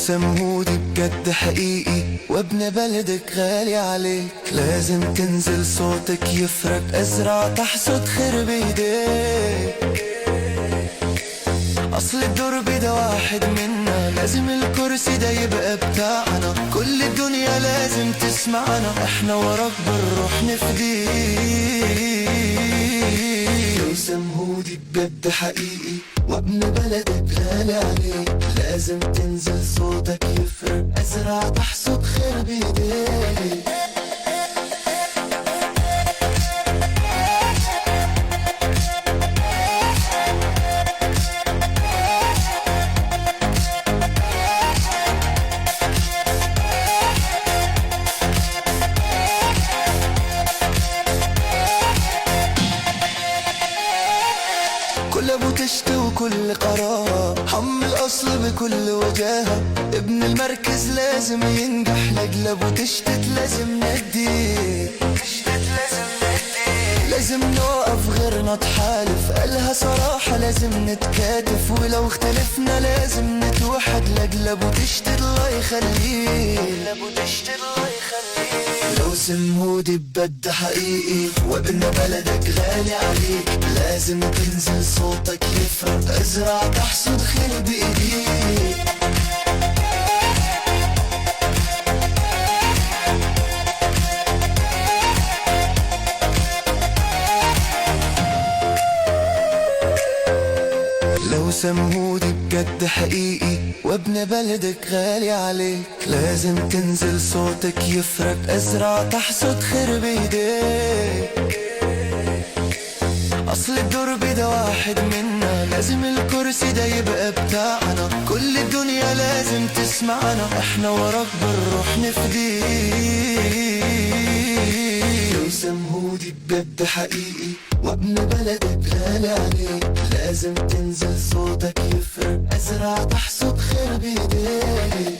سمهودي بجد حقيقي وابن بلدك غالي عليك، لازم تنزل صوتك يفرق، ازرع تحصد خير بايديك. اصل الدرب ده واحد منا، لازم الكرسي ده يبقى بتاعنا، كل الدنيا لازم تسمعنا، احنا وراك بالروح نفديك. سمهودي بجد حقيقي وابن بلدك غالي عليك، لازم تنزل صوتك يفرق، ازرع تحصد خير بايديك. كل ابو تشت وكل قرار، حم الاصل بكل وجاهه، ابن المركز لازم ينجح، لاجل ابو تشتت لازم نديه، لازم نوقف غيرنا تحالف، قالها صراحة لازم نتكاتف، ولو اختلفنا لازم نتوحد، لاجل ابو تشت الله يخليه، لو سمهودي بجد حقيقي وابن بلدك غالي عليك، لازم تنزل صوتك يفرق، ازرع تحصد خير بايديك. لو سمهودي بجد حقيقي وابن بلدك غالي عليك، لازم تنزل صوتك يفرق، ازرع تحصد خير بايديك. اصل الدرب ده واحد منا، لازم الكرسي ده يبقى بتاعنا، كل الدنيا لازم تسمعنا، احنا وراك بالروح نفديك. لو سمهودي بجد حقيقي وابن بلدك غالي عليك، لازم تنزل صوتك يفرق، ازرع تحصد خير بايديك.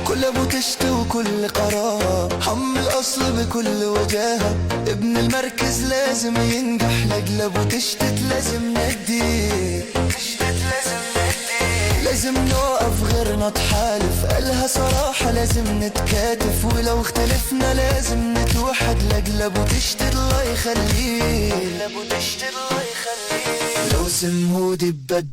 كل ابو تشت وكل قرار، حم الاصل بكل وجاهه، ابن المركز لازم ينجح، لاجل ابو تشتت لازم نديه، لازم نوقف غيرنا تحالف، قالها صراحة لازم نتكاتف، ولو اختلفنا لازم نتوحد، لاجل ابو تشت الله يخليه، لو سمهودي بجد